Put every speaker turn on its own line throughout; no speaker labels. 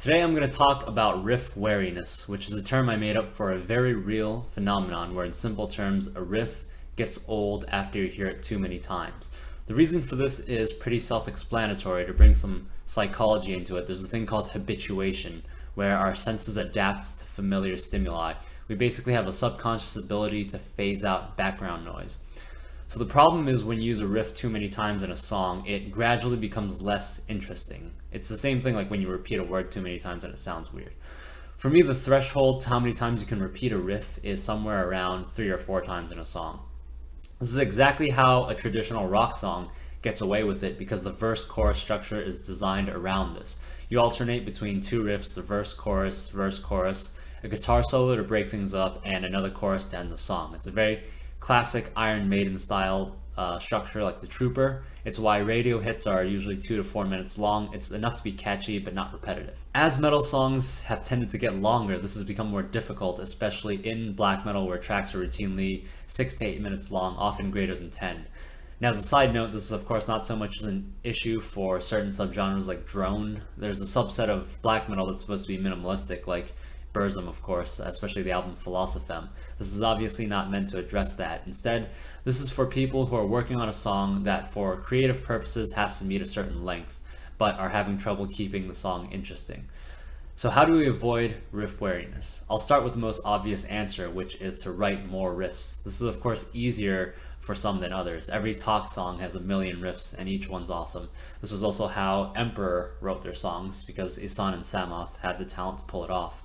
Today I'm going to talk about riff weariness, which is a term I made up for a very real phenomenon where in simple terms a riff gets old after you hear it too many times. The reason for this is pretty self-explanatory. To bring some psychology into it, there's a thing called habituation, where our senses adapt to familiar stimuli. We basically have a subconscious ability to phase out background noise. So the problem is when you use a riff too many times in a song, it gradually becomes less interesting. It's the same thing like when you repeat a word too many times and it sounds weird. For me, the threshold to how many times you can repeat a riff is somewhere around 3 or 4 times in a song. This is exactly how a traditional rock song gets away with it because the verse-chorus structure is designed around this. You alternate between 2 riffs, the verse, chorus, a guitar solo to break things up, and another chorus to end the song. It's a very classic Iron Maiden style structure like the Trooper. It's why radio hits are usually 2 to 4 minutes long. It's enough to be catchy but not repetitive. As metal songs have tended to get longer, this has become more difficult, especially in black metal where tracks are routinely 6 to 8 minutes long, often greater than 10. Now, as a side note, this is of course not so much as an issue for certain subgenres like drone. There's a subset of black metal that's supposed to be minimalistic, like Burzum, of course, especially the album Philosophem. This is obviously not meant to address that. Instead, this is for people who are working on a song that for creative purposes has to meet a certain length, but are having trouble keeping the song interesting. So how do we avoid riff weariness? I'll start with the most obvious answer, which is to write more riffs. This is of course easier for some than others. Every talk song has a million riffs and each one's awesome. This was also how Emperor wrote their songs because Ihsahn and Samoth had the talent to pull it off.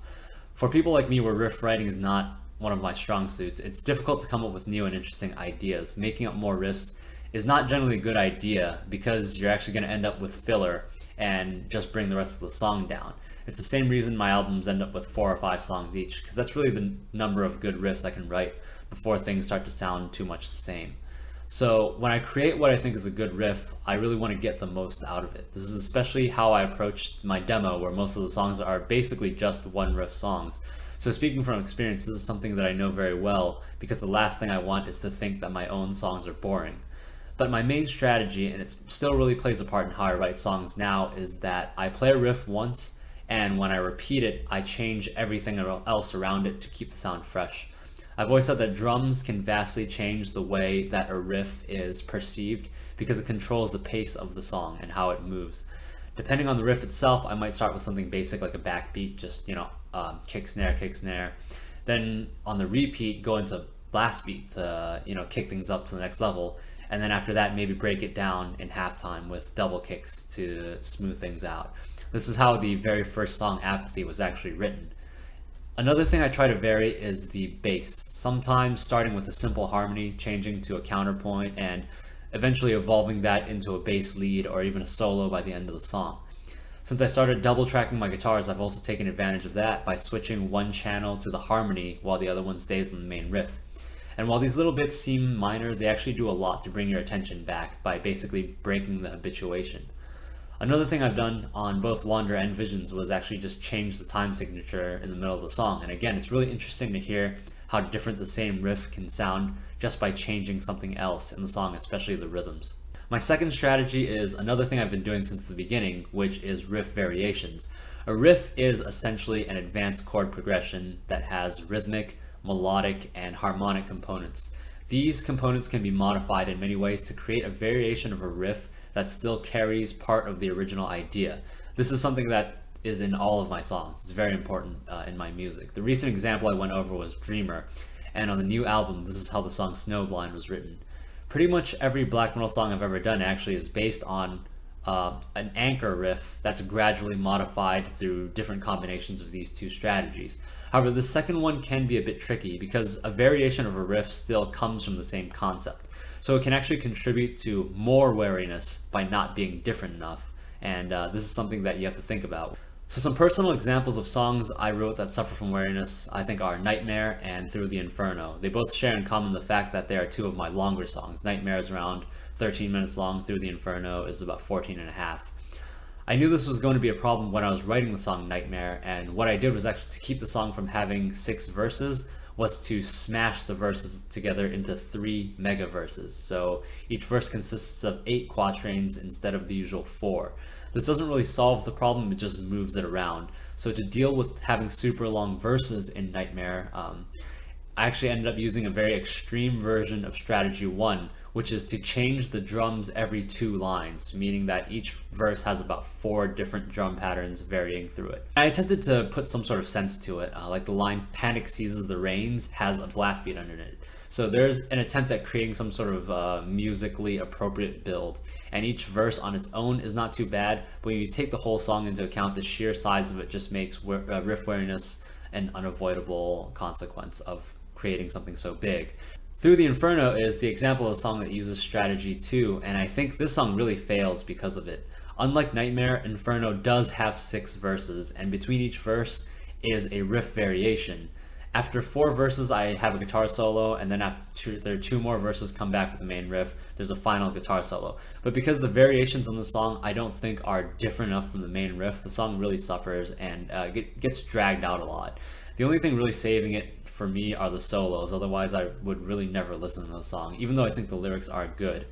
For people like me where riff writing is not one of my strong suits, it's difficult to come up with new and interesting ideas. Making up more riffs is not generally a good idea because you're actually going to end up with filler and just bring the rest of the song down. It's the same reason my albums end up with 4 or 5 songs each, because that's really the number of good riffs I can write before things start to sound too much the same. So when I create what I think is a good riff, I really want to get the most out of it. This is especially how I approached my demo, where most of the songs are basically just one riff songs. So speaking from experience, this is something that I know very well because the last thing I want is to think that my own songs are boring. But my main strategy, and it still really plays a part in how I write songs now, is that I play a riff once, and when I repeat it, I change everything else around it to keep the sound fresh. I've always said that drums can vastly change the way that a riff is perceived because it controls the pace of the song and how it moves. Depending on the riff itself, I might start with something basic like a backbeat, just, kick, snare. Then on the repeat, go into blast beat to, kick things up to the next level. And then after that, maybe break it down in halftime with double kicks to smooth things out. This is how the very first song, Apathy, was actually written. Another thing I try to vary is the bass, sometimes starting with a simple harmony, changing to a counterpoint, and eventually evolving that into a bass lead or even a solo by the end of the song. Since I started double tracking my guitars, I've also taken advantage of that by switching one channel to the harmony while the other one stays in the main riff. And while these little bits seem minor, they actually do a lot to bring your attention back by basically breaking the habituation. Another thing I've done on both Wander and Visions was actually just change the time signature in the middle of the song. And again, it's really interesting to hear how different the same riff can sound just by changing something else in the song, especially the rhythms. My second strategy is another thing I've been doing since the beginning, which is riff variations. A riff is essentially an advanced chord progression that has rhythmic, melodic, and harmonic components. These components can be modified in many ways to create a variation of a riff that still carries part of the original idea. This is something that is in all of my songs. It's very important in my music. The recent example I went over was Dreamer, and on the new album, this is how the song Snowblind was written. Pretty much every black metal song I've ever done actually is based on an anchor riff that's gradually modified through different combinations of these two strategies. However, the second one can be a bit tricky because a variation of a riff still comes from the same concept. So it can actually contribute to more weariness by not being different enough, and this is something that you have to think about. So some personal examples of songs I wrote that suffer from weariness I think are Nightmare and Through the Inferno. They both share in common the fact that they are 2 of my longer songs. Nightmare is around 13 minutes long, Through the Inferno is about 14 and a half. I knew this was going to be a problem when I was writing the song Nightmare, and what I did was actually to keep the song from having 6 verses was to smash the verses together into 3 mega verses. So each verse consists of 8 quatrains instead of the usual 4. This doesn't really solve the problem, it just moves it around. So to deal with having super long verses in Nightmare, I actually ended up using a very extreme version of strategy 1, which is to change the drums every 2 lines, meaning that each verse has about 4 different drum patterns varying through it. I attempted to put some sort of sense to it, like the line "Panic seizes the reins" has a blast beat under it. So there's an attempt at creating some sort of musically appropriate build, and each verse on its own is not too bad, but when you take the whole song into account, the sheer size of it just makes riff weariness an unavoidable consequence of creating something so big. Through the Inferno is the example of a song that uses strategy 2, and I think this song really fails because of it. Unlike Nightmare, Inferno does have 6 verses, and between each verse is a riff variation. After 4 verses, I have a guitar solo, and then after there are 2 more verses come back with the main riff, there's a final guitar solo. But because the variations on the song I don't think are different enough from the main riff, the song really suffers and gets dragged out a lot. The only thing really saving it for me are the solos, otherwise I would really never listen to the song, even though I think the lyrics are good.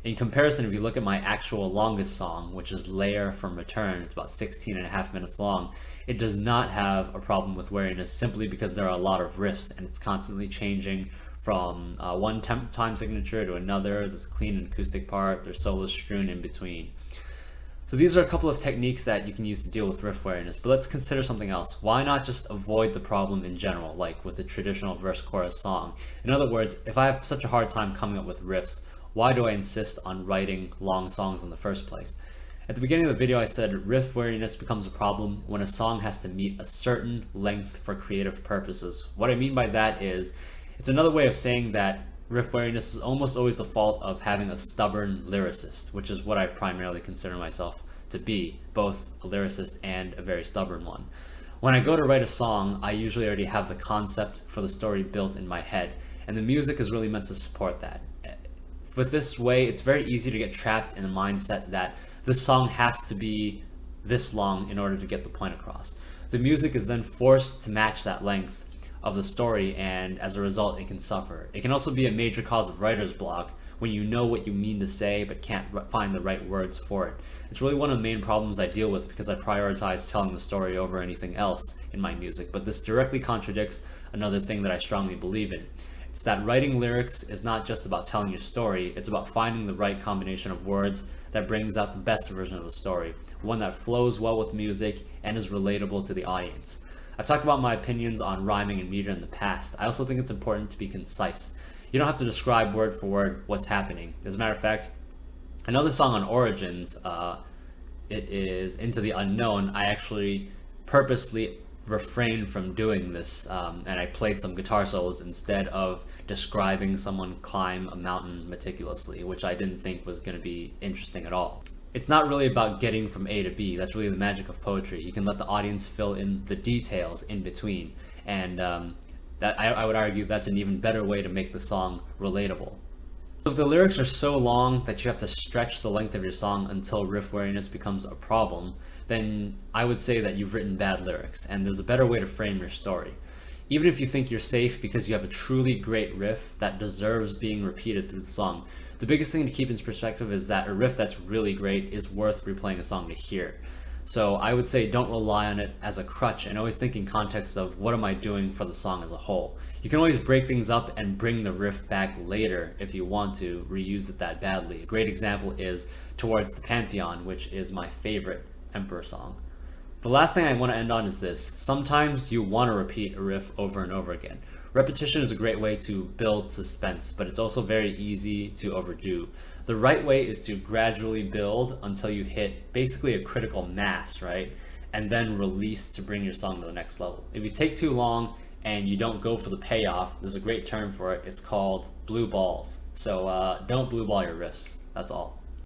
In comparison, if you look at my actual longest song, which is Lair from Return, it's about 16.5 minutes long, it does not have a problem with weariness simply because there are a lot of riffs and it's constantly changing from one time signature to another. There's a clean acoustic part, there's solos strewn in between. So these are a couple of techniques that you can use to deal with riff weariness, but let's consider something else. Why not just avoid the problem in general, like with the traditional verse-chorus song? In other words, if I have such a hard time coming up with riffs, why do I insist on writing long songs in the first place? At the beginning of the video, I said riff weariness becomes a problem when a song has to meet a certain length for creative purposes. What I mean by that is, it's another way of saying that riff weariness is almost always the fault of having a stubborn lyricist, which is what I primarily consider myself to be, both a lyricist and a very stubborn one. When I go to write a song, I usually already have the concept for the story built in my head, and the music is really meant to support that. With this way, it's very easy to get trapped in the mindset that this song has to be this long in order to get the point across. The music is then forced to match that length of the story, and as a result it can suffer. It can also be a major cause of writer's block when you know what you mean to say but can't find the right words for it. It's really one of the main problems I deal with because I prioritize telling the story over anything else in my music, but this directly contradicts another thing that I strongly believe in. It's that writing lyrics is not just about telling your story, it's about finding the right combination of words that brings out the best version of the story, one that flows well with music and is relatable to the audience. I've talked about my opinions on rhyming and meter in the past. I also think it's important to be concise. You don't have to describe word for word what's happening. As a matter of fact, another song on Origins, it is Into the Unknown, I actually purposely refrained from doing this, and I played some guitar solos instead of describing someone climb a mountain meticulously, which I didn't think was going to be interesting at all. It's not really about getting from A to B. That's really the magic of poetry. You can let the audience fill in the details in between, and that I would argue that's an even better way to make the song relatable. If the lyrics are so long that you have to stretch the length of your song until riff weariness becomes a problem, then I would say that you've written bad lyrics, and there's a better way to frame your story. Even if you think you're safe because you have a truly great riff that deserves being repeated through the song, the biggest thing to keep in perspective is that a riff that's really great is worth replaying a song to hear. So I would say don't rely on it as a crutch, and always think in context of what am I doing for the song as a whole. You can always break things up and bring the riff back later if you want to reuse it that badly. A great example is Towards the Pantheon, which is my favorite Emperor song. The last thing I want to end on is this. Sometimes you want to repeat a riff over and over again. Repetition is a great way to build suspense, but it's also very easy to overdo. The right way is to gradually build until you hit basically a critical mass, right? And then release to bring your song to the next level. If you take too long and you don't go for the payoff, there's a great term for it. It's called blue balls. So don't blue ball your riffs. That's all.